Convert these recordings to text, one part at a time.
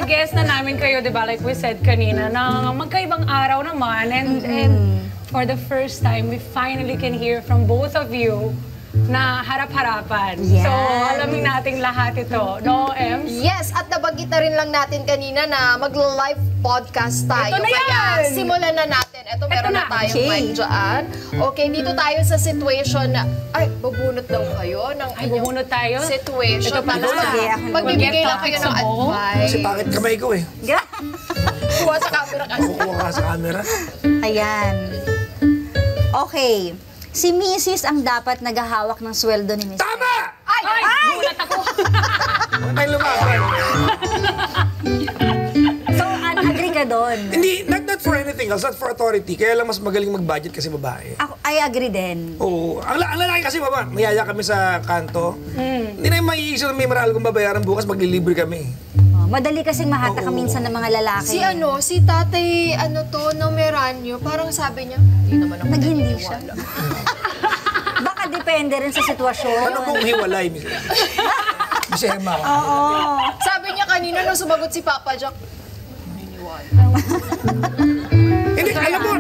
na-guess na namin kayo, di ba, like we said kanina, na magkaibang araw naman. And for the first time, we finally can hear from both of you na harap-harapan. Yan. So, alamin natin lahat ito. No, Ems? Yes, at nabanggit na rin lang natin kanina na mag-live podcast tayo. Ito na yan! Kaya simulan na natin. Ito meron na tayong mic dyan. Okay, dito tayo sa situation na, ay, bubunot daw kayo ng Ay, bubunot tayo? situation. Ito pala. Magbibigay lang kayo ng advice. Kasi pangit kamay ko eh. Kuha sa camera kasi. Kukuha ka sa camera. Ayan. Okay. Si Mrs. ang dapat naghahawak ng sweldo ni Mr. Tama! Ay! Gulat ako! Huwag tayong lumaban. So, agree ka doon? Hindi, not for anything else, not for authority. Kaya lang mas magaling mag-budget kasi babae. Ako, I agree din. Oo. Ang lalaki kasi, baba, mayaya kami sa kanto. Hindi na yung maiisip na may maral kong babayaran bukas, maglilibre kami. Madali kasing mahata ka minsan ng mga lalaki. Si tatay, Nomeranyo, parang sabi niya, hindi naman ako Nag-hindi siya. naniniwala. Baka depende rin sa sitwasyon. Ano mong hiwalay, Miss Emma? Oo. Sabi niya kanina nung sumagot si Papa Jack, naniniwala. Hindi, alam mo,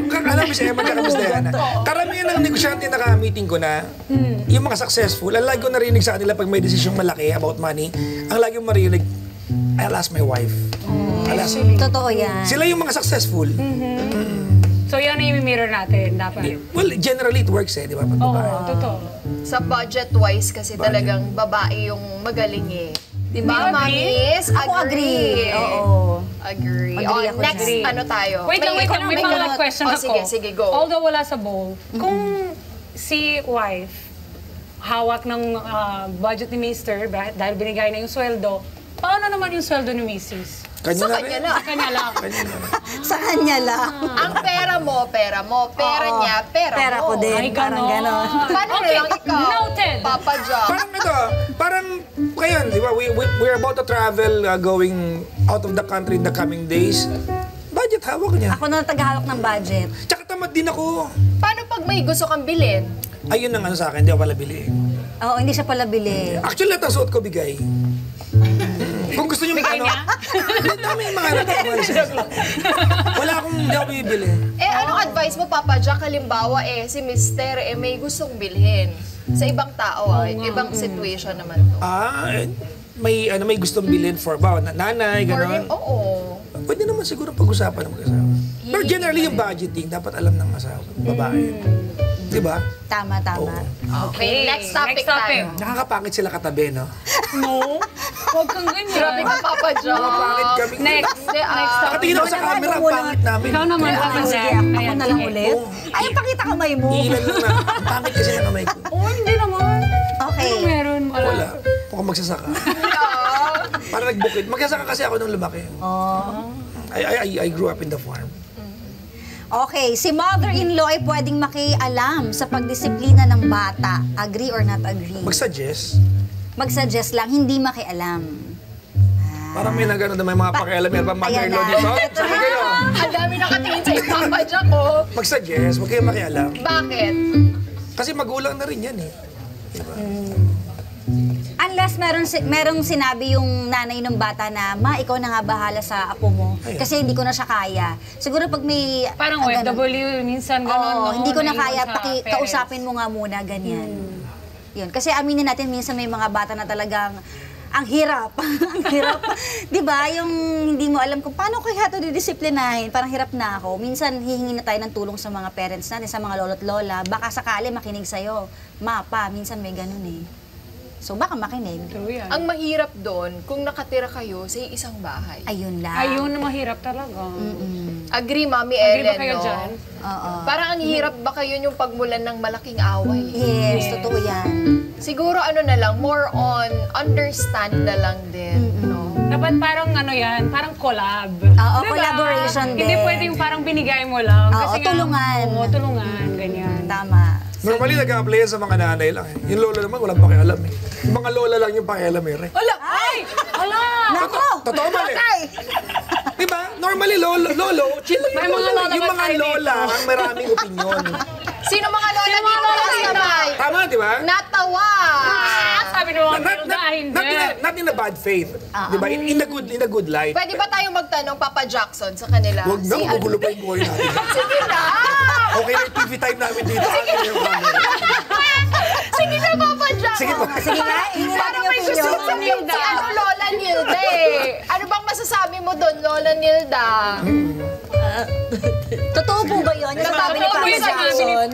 Miss Emma, Miss Diana, karamihan ng negosyante na ka-meeting ko na, yung mga successful, ang lagi ko narinig sa kanila pag may desisyong malaki about money, ang lagi ko marinig, I'll ask my wife. Totoo yan. Sila yung mga successful. So, yan ang i-mirror natin, dapat. Well, generally it works di ba? Pag Oo, babae. totoo. Sa budget-wise kasi talagang babae yung magaling eh. Di ba, Hindi, agree? Mamis? Ako agree. Oo. Agree. Agree ako Next, dyan. ano tayo? Wait lang, may follow-up question ako. Sige, go. Although wala sa bowl, kung si wife hawak ng budget ni Mr. dahil binigay na yung sweldo, paano naman yung sweldo ni Mrs.? Kanya Sa na kanya rin. lang. Kanya lang. Sa kanya lang. Ang pera mo. Pera Oo. niya, pera mo. ko din. Ay, Parang ganon. Paano Okay, na lang ikaw? noted. Papa Jack. Parang ngayon, di ba? We're about to travel, going out of the country in the coming days. Budget, hawak niya. Ako na taghahawak ng budget. Tsaka tamad din ako. Paano pag may gusto kang bilhin? Ayun ang ano sa akin, di ako pala bili. Oo, hindi siya pala bili. Actually, lahat ng suot ko bigay. Kung gusto niyo Bigay niya? Ang dami yung mga wala akong hindi ako bibili. Anong advice mo, Papa Jack? Halimbawa, si Mister, may gustong bilhin. Sa ibang tao, ibang situation naman to. May gustong bilhin for nanay, For him, gano'n. oo. Pwede naman siguro pag-usapan ng mag-asawa. Pero generally yung budgeting, dapat alam ng asawa, babae. Di ba? Tama. Okay, next topic tayo. Nakakapangit sila katabi, no? No? Huwag kang ganyan. Grabe ka, Papa Jack. Nakakapangit kami. Next. Next topic. Nakatingin ako sa camera, ang pangit namin. Ikaw naman, Papa Sige, Jack. ako Ayan, na lang sige. ulit. Ay, pakita kamay mo. Ilan lang na. Ang pangit kasi ng kamay ko. Oh, hindi naman. Okay. Ano meron? Wala. Mukhang magsasaka. Parang nagbukid. Magsasaka kasi ako nung lumaki. Oh. I grew up in the farm. Okay, si mother-in-law ay pwedeng makialam sa pagdisiplina ng bata. Agree or not agree? Mag-suggest. Mag-suggest lang, hindi makialam. Parang may nagano na may mga pakialam. Meron ba mother-in-law Ayan na. dito? Sabi kayo. Ang dami nakatingin sa Papa Jack, oh. Mag-suggest. Huwag kayo makialam. Bakit? Kasi magulang na rin yan eh. Diba? Unless merong sinabi yung nanay ng bata na, ma, ikaw na nga bahala sa apo mo. Ayun. Kasi hindi ko na siya kaya. Siguro pag may... Parang ganun. OFW, minsan gano'n. Oo, no? hindi ko na Naiwan kaya. sa parents. Kausapin mo nga muna, ganyan. Yun. Kasi aminin natin, minsan may mga bata na talagang ang hirap. Ang hirap. Di ba? Yung hindi mo alam kung paano kaya ito didisiplinahin. Parang hirap na ako. Minsan hihingi na tayo ng tulong sa mga parents natin, sa mga lolo't lola. Baka sakali makinig sa'yo. Ma, pa, minsan may ganun eh. So baka makinig. True yan. Ang mahirap doon, kung nakatira kayo sa isang bahay. Ayun lang. Ayun na mahirap talaga. Agree, Mami Agree Ellen, ba kayo no? dyan? Oo. Parang ang hirap baka yun yung pagmulan ng malaking away. Yes, totoo yan. Siguro ano na lang, more on understand na lang din, no? Dapat parang ano yan, parang collab. Oo, collaboration Hindi din. pwede yung parang binigay mo lang. Oo, Kasi nga, tulungan. Oo, tulungan, ganyan. Tama. Normally, nag-a-apply sa mga nanay lang eh. Yung lola naman, walang pakialam eh. Yung mga lola lang yung pakialam eh. Ala! Ay! Ala! Nako! Totoo ba eh? Diba? Normally, lolo, chill lang May yung mga lola. lola Yung ba mga tayo lola, ang maraming opinion. Sino mga lola dito lola kasabay? Tama, di ba? Natawa! Sabi sinasabi ni Ma'am Hilda, hindi. Not in a bad faith. Di ba? In a good light. Pwede ba tayong magtanong, Papa Jackson, sa kanila? Huwag na, magugulo pa yung buhay natin. Sige na! Okay na yung TV time namin dito. Ano yung camera? Sige na, Papa Jackson! Sige po. Sige nga, hindi natin Parang yung may gusto opinion. sabihin si Lola Nilda eh. Ano bang masasabi mo doon, Lola Nilda? Totoo po ba yun? Yung sabi ni Totoo po Papa yun sa Jackson?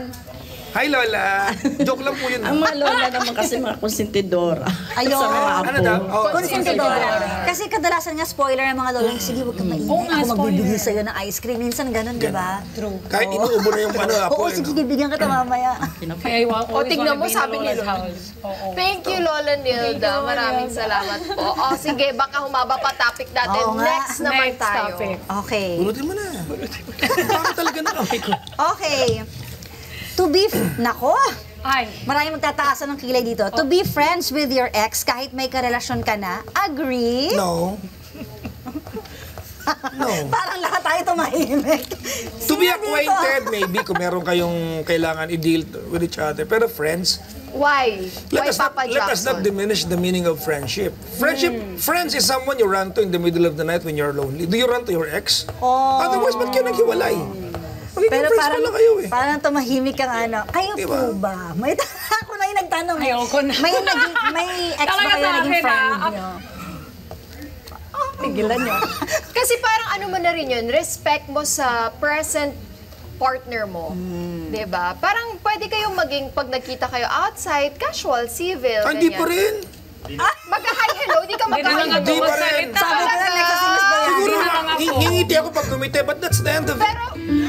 Hi, Lola. Joke lang po yun. Ang mga lola naman kasi mga konsentidora. Ayun. Sa mga apo. Ano daw? Oh, Konsentidora. Kasi kadalasan nga spoiler ng mga lolang, sige, huwag kang maingay. Ako magbibigay sa'yo ng ice cream. Minsan ganun, di ba? True. Kahit inuubo na yung ano, apo. Oo, sige, bibigyan kita mamaya. Kaya I O, tignan mo, sabi ni Lola's Lola. house. Oo. Thank you, Lola Nilda. Maraming salamat po. O, sige, baka humaba pa topic natin. Oo nga. Next naman Next tayo. topic. Okay. Bunutin mo na. Bakit talaga na kami ko? Okay. To be, nako, Ay. maraming magtataasan ng kilay dito. To be friends with your ex kahit may karelasyon ka na, agree? No. No. Parang lahat tayo tumahimik. To be Sino dito? acquainted, maybe, kung meron kayong kailangan i-deal with each other. Pero friends, Why? Why, Papa let us not Jackson? diminish the meaning of friendship. Friends is someone you run to in the middle of the night when you're lonely. Do you run to your ex? Oh. Otherwise, ba't kayo naghiwalay? Magiging Pero friends parang, pala kayo eh. parang tumahimik kang ano. Kayo Diba? po ba? May ako na yung nagtanong. eh. Ayoko na. May ex ba Talaga kayo sa naging akin, friend ah, nyo? Tigilan nyo. Kasi parang ano mo na rin yun, respect mo sa present partner mo. Diba? Parang pwede kayong maging, pag nagkita kayo outside, casual, civil, Hindi ganyan. pa rin. Magka-hi, hello, di ka Hindi na magka-hi, nga Hindi hello. pa rin. magsalita. Sabi ko na, nagsasimis ba yan? Siguro Hindi na nga po. hingiti ako pag kumite, but that's the end of it. Pero,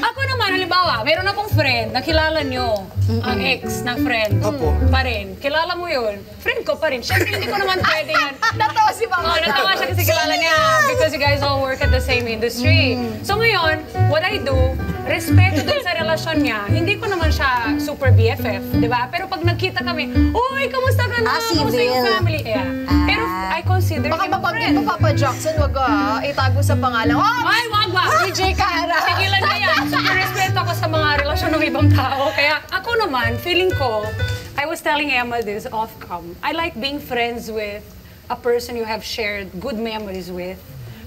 Ako naman, halimbawa, meron akong friend, nakilala nyo, ang ex na friend. Opo. Pa rin. Kilala mo yun. Friend ko pa rin. Siyempre, hindi ko naman pwede yan. natawa si Mama. Oh, natawa siya kasi kilala niya because you guys all work at the same industry. So ngayon, what I do, respeto dun sa relasyon niya. Hindi ko naman siya super BFF, di ba? Pero pag nagkita kami, uy, kamusta ka na? Kamusta yung civil. family? Yeah. Pero I consider Baka him a mabanggit friend. mo, Papa Jackson, wag itago sa pangalan. Oh, Ay, wag ba? DJ Kara. Tigilan na yan. Super respeto ako sa mga relasyon ng ibang tao. Kaya ako naman, feeling ko, I was telling Emma this off-cam. I like being friends with a person you have shared good memories with.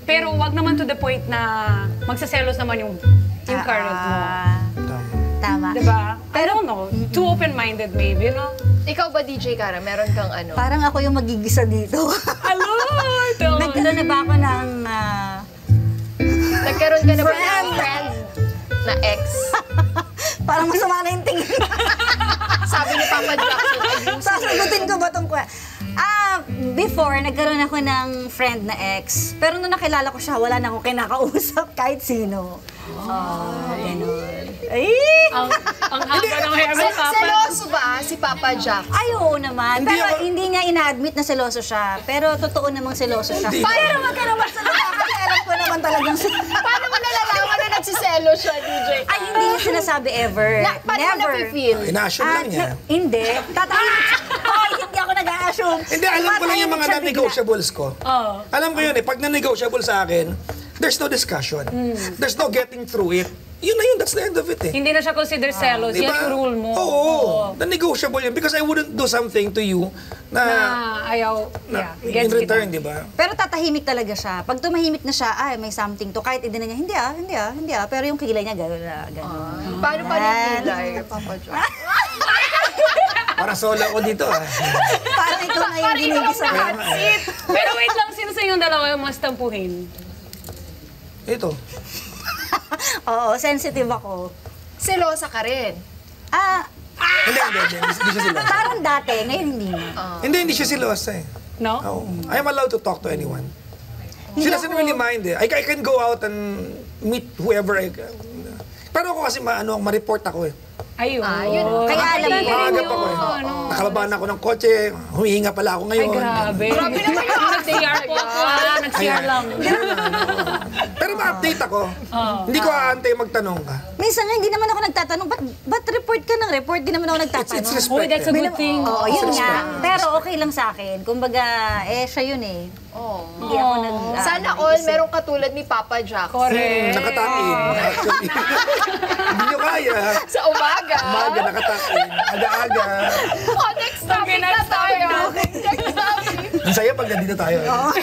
Pero wag naman to the point na magsaselos naman yung current mo. Tama. Diba? I don't know. Too open-minded maybe, no? Ikaw ba, DJ Kara, meron kang ano? Parang ako yung magigisa dito. Hello! Tell me. Nagkaroon na ba ako ng... Nagkaroon ka na ba ng friend na ex? parang masama na yung tingin. Sabi ni Papa Jackson, ayun. Sasagutin ko ba itong before, nagkaroon ako ng friend na ex. Pero nung nakilala ko siya, wala na akong kinakausap kahit sino. Ganun. Ay! Ang haba ng hair mo, Papa. Seloso ba si Papa Jackson? Ay, oo naman. Hindi Pero ako- hindi niya ina-admit na seloso siya. Pero totoo namang seloso siya. Hindi. Pero wag ka naman sa kasi alam ko naman talagang Paano mo nalalaman na nagsiselo siya, DJ Kara? Ay, hindi niya sinasabi ever. Paano mo Never. nafe-feel? Ina-assume lang niya. Hindi. Tatahimik siya. Ay, hindi ako nag-a-assume. Hindi, alam ko lang yung mga Tumatahimik siya bigla. non-negotiables ko. Oo. Alam ko yun eh, pag non-negotiable sa akin, there's no discussion. There's no getting through it. Yun na yun, that's the end of it eh. Hindi na siya consider selos. Diba? Yan yung rule mo. Oo. Non-negotiable yun because I wouldn't do something to you Na na, ayaw, na yeah, in gets return, kita. di ba? Pero tatahimik talaga siya. Pag tumahimik na siya, ay, may something to. Kahit hindi na niya, hindi ah. Pero yung kilay niya, gano'n. Paano pa nilay, Papa Jackson? Para solo ako dito ah. Parang ikaw na yung ginigisa. Pero wait lang, sino sa inyong dalawa yung mas tampuhin? Ito. Oo, sensitive ako. Selosa ka rin. Hindi siya silosa. Parang dati, ngayon hindi na. Hindi siya silosa eh. No? Oh. I am allowed to talk to anyone. She doesn't really mind eh. I can go out and meet whoever I can. Pero ako kasi ma-report ako eh. Ayun. Ayun. Kaya alam ko. Maagap ako eh. Nakalabahan ako ng kotse, humihinga pala ako Ay, ngayon. grabe. Grabe naman yung Nag-CR po ako, nag-CR lang. Pero ma-update ako. Hindi ko aantay magtanong ka. Minsan nga, hindi naman ako nagtatanong, ba't report ka ng report? Di naman ako It's nagtatanong. respect. Uy, that's a good thing. Oo, yun nga. Pero okay lang sa akin. Kumbaga, siya yun eh. Oh. Hindi ako nag... Sana all merong katulad ni Papa Jackson. Correct. Nakatakin, actually. Hindi nyo kaya. Sa umaga. Umaga, nakatakin. Aga-aga. Oh, next topic na tayo. Next Ang saya pag nandito tayo. Nakaaga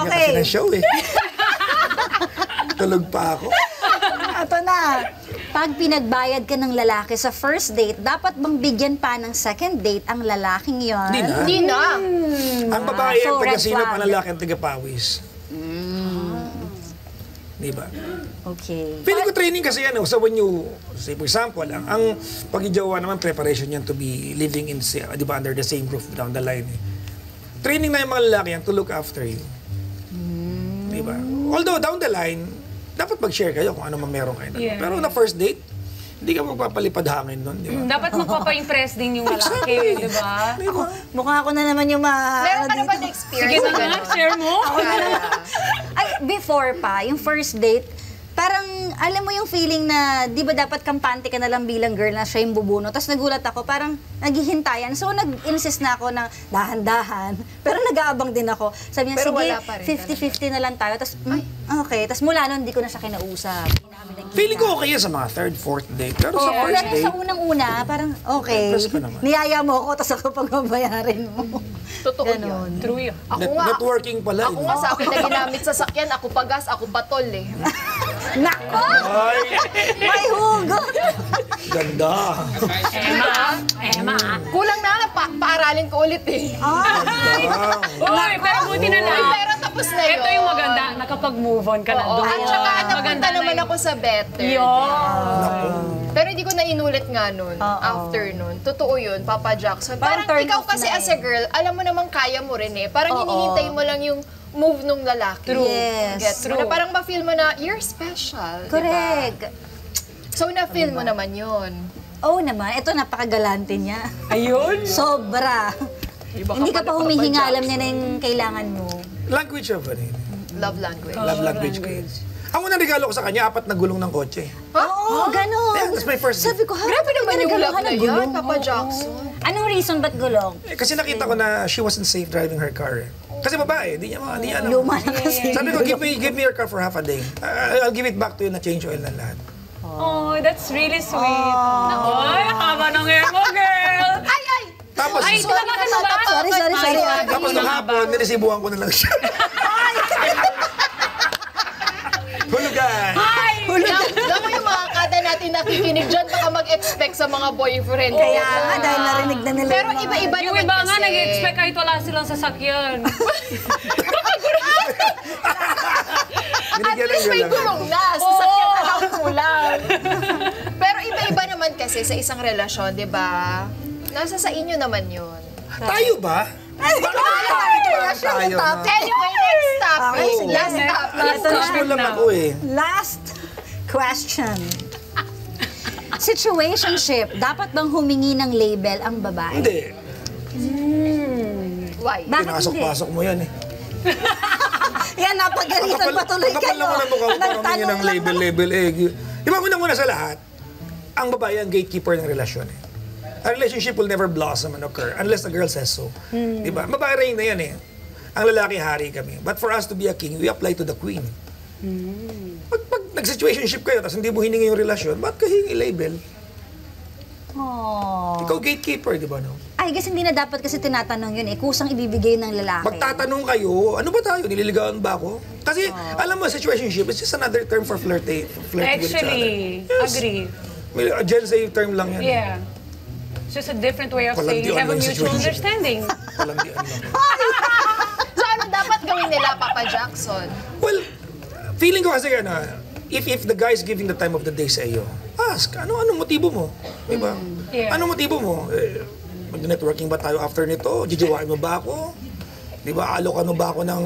Okay. kasi ng show eh. Tulog pa ako. Ito na. Pag pinagbayad ka ng lalaki sa first date, dapat bang bigyan pa ng second date ang lalaking yon? Hindi na. Hindi na. Ang babae So, ang red taga-sino, flag. panlalaki ang taga-pawis. Di ba? Okay. Feeling ko training kasi yan. So when you, say for example, ang pag-ijawa naman, preparation yan to be living in, di ba, under the same roof down the line. Eh. Training na yung mga lalaki yan to look after you. Di ba? Although down the line, dapat mag-share kayo kung ano man meron kayo. Yeah. Pero na first date, hindi ka magpapalipad hangin nun, di ba? Dapat magpapa-impress din yung lalaki, di ba? Di ba? Mukha ako na naman yung Meron ka na ba dito. na experience? Sige na na nga, gano'n? share mo. Ay, before pa, yung first date, parang, alam mo yung feeling na, di ba dapat kampante ka na lang bilang girl na siya yung bubuno. Tapos nagulat ako, parang naghihintayan. So, nag-insist na ako ng dahan-dahan. Pero nag-aabang din ako. Sabi niya, Pero sige, wala pa rin, 50-50 na lang tayo. Tapos, okay. Tapos mula nun, hindi ko na siya kinausap. Hindi na kami nagkita. Feeling ko okay yan sa mga third, fourth date. Pero sa Oo, first pero date, sa unang-una, parang okay. Impress ka naman. Niyaya mo ako, tapos ako pagbabayarin mo. Totoo Ganon. yun. True yun. Ako nga. networking pala. Ako nga sa akin na ginamit sa sakyan, ako pagas, ako patol eh. Nako! Ay, May hugot! ganda. Emma. Kulang na, paaralin ko ulit eh. Uy, pero buti na lang. Pero tapos na yun. Ito yung maganda, nakapag-move on ka na Oo, doon. at saka napunta Maganda na naman yun. ako sa better. Yun. Pero hindi ko na inulit nga nun, Oo. after nun. Totoo yun, Papa Jackson. Parang Parang turn ikaw off kasi na as a girl, alam mo namang kaya mo rin eh. Parang Oo. hinihintay mo lang yung move nung lalaki. True. Yes. Gets mo? Na parang ma-feel mo na, you're special. Correct. Diba? So na-feel mo naman yun. Oo naman, ito napakagalante niya. Ayun. Sobra. Hindi ka pa humihinga, alam niya na yung kailangan mo. Language of ano yun? Love language. Love language ko yun. Ang unang regalo ko sa kanya, 4 na gulong ng kotse. Oo, ganun. Yeah, that's my first Sabi ko, ha? Grabe naman yung love na gulong? yan, Papa Jackson. Anong reason ba't gulong? Eh, kasi nakita ko na she wasn't safe driving her car. Kasi babae, di niya alam. Luma na kasi. Sabi ko, give me your car for half a day. I'll give it back to you na change oil na lahat. Oh, that's really sweet. Ay, haba ng hair mo, girl. Ay! Tapos, Ay, tinabakan mo ba? Sorry. tapos nung hapon, niresibuhan ko na lang siya. Hulugan! Alam mo yung mga kada natin nakikinig dyan, baka mag-expect sa mga boyfriend. Kaya nga, dahil narinig na nila Pero yung mga- iba-iba Yung naman iba kasi. nga, nag-expect kahit wala silang sasakyan. At Binigyan ng least may gulong. gulong na. Sasakyan na lang kulang. Pero iba-iba naman kasi sa isang relasyon, di ba? Nasa sa inyo naman yun. Tayo ba? Tayo na. Anyway, next topic. Okay, sige. Last Next. topic. Ito na. Gusto lang ako eh. Last question. Situationship, dapat bang humingi ng label ang babae? Hindi. Why? Bakit hindi? Pinasok-pasok mo yan eh. Yan, napagalitan pa tuloy Ang kapal kayo. naman ang mukha ko, parang Nagtanong yun ang lang label eh. Di ba, unang-una sa lahat, ang babae ang gatekeeper ng relasyon eh. A relationship will never blossom and occur unless the girl says so. Di ba? Babae rin na yan eh. Ang lalaki, hari kami. But for us to be a king, we apply to the queen. Pag nag-situationship kayo, tapos hindi mo hiningi yung relasyon, ba't ka hingi label? Oh. Ikaw gatekeeper, di ba no? Ay, kasi hindi na dapat kasi tinatanong yun eh. Kusang ibibigay ng lalaki. Magtatanong kayo, ano ba tayo? Nililigawan ba ako? Kasi, alam mo, situationship is just another term for flirt with each other. Actually, Yes. agree. May Gen Z term lang yan. Yeah. It's just a different way of Walang saying you have a di-online mutual situation. understanding. Walang di ano. So ano dapat gawin nila, Papa Jackson? Well, feeling ko kasi if the guy is giving the time of the day sa iyo, ask, ano motibo mo? Diba? Yeah. Ano motibo mo? Mag-networking ba tayo after nito? Jijiwain mo ba ako? Diba, alokan mo ba ako ng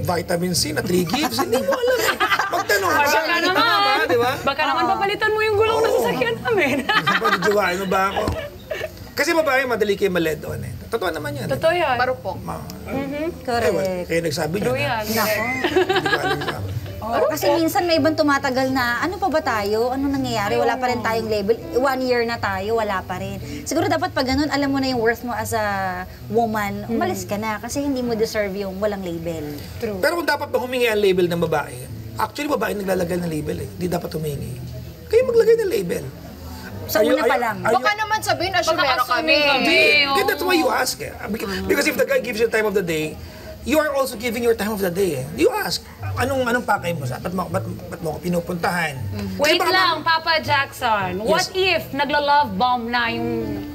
vitamin C na 3 gifts? Hindi mo alam eh. Magtanong ka. Baka Ano naman, ba, diba? baka naman papalitan mo yung gulong na sasakyan namin. Jijiwain mo ba ako? Kasi babae, madali kayo ma-led on eh. Totoo naman yan. Totoo yan. Marupok. Correct. Kaya nagsabi niya True yan. Hindi ko alam sa akin. Oo, kasi minsan may ibang tumatagal na, ano pa ba tayo? Ano nangyayari? Wala pa rin tayong label. 1 year na tayo, wala pa rin. Siguro dapat pag ganun, alam mo na yung worth mo as a woman, umalis ka na kasi hindi mo deserve yung walang label. True. Pero kung dapat ba humingi ang label ng babae, actually babae naglalagay ng label eh. Hindi dapat humingi. Kayo maglagay ng label. Sa una pa lang. Baka naman sabihin, asumero kami. assuming kami. Hindi, that's why you ask. Because if the guy gives you the time of the day, you are also giving your time of the day. You ask, anong pakay mo sa? Ba't mo ako pinupuntahan? Wait Kasi baka- lang, Papa Jackson. What if nagla-love bomb na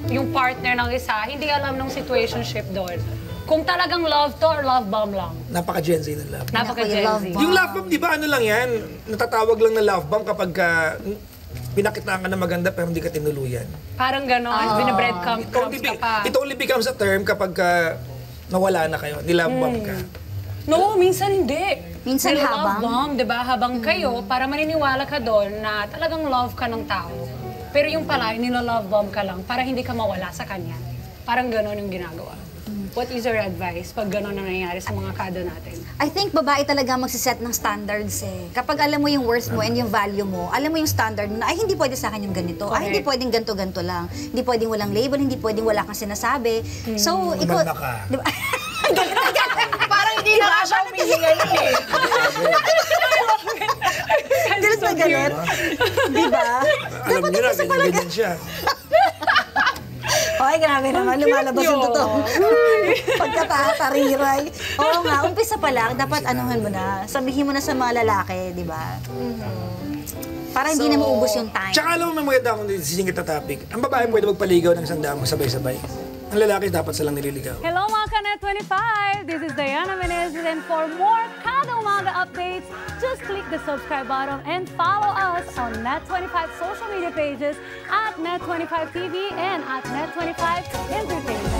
yung partner ng isa, hindi alam ng situationship doon? Kung talagang love to or love bomb lang? Napaka-Gen Z ng love. Napaka-Gen love Z. bomb. Yung love bomb, di ba ano lang yan? Natatawag lang na love bomb kapag pinakitaan ka na maganda pero hindi ka tinuluyan. Parang ganon, binabreadcrumbs ka pa. It only becomes a term kapag nawala na kayo, nilove bomb ka. No, minsan hindi. Minsan Nila habang. love bomb, di ba? Habang kayo, para maniniwala ka doon na talagang love ka ng tao. Pero yung pala, nila-love bomb ka lang para hindi ka mawala sa kanya. Parang ganon yung ginagawa. What is your advice pag ganon na nangyayari sa mga kada natin? I think babae talaga magsiset ng standards eh. Kapag alam mo yung worth mo and yung value mo, alam mo yung standard mo na, ay hindi pwede sa akin yung ganito, ay hindi Correct. pwedeng ganto-ganto lang. Hindi pwedeng walang label, hindi pwedeng wala kang sinasabi. So, ikaw... Gumanda ka. Di ba? Parang hindi na nga siya humihinga nun eh. Ganun na ganun. Di ba? Alam niyo na, ganyan siya. Ay, grabe naman. Lumalabas yung totoo. Pagkatariray. Oo nga, umpisa pa lang, dapat anuhan mo na. Sabihin mo na sa mga lalaki, di ba? Para hindi na maubos yung time. Tsaka alam mo, may maganda akong sisingit na topic. Ang babae pwede magpaligaw ng sandaan sabay-sabay. Ang lalaki dapat silang nililigaw. Hello mga Kanet 25! This is Diana Menezes and for more Kada Umaga updates, just click the subscribe button and follow us on Net25 social media pages at Net25 TV and at Net25 Entertainment.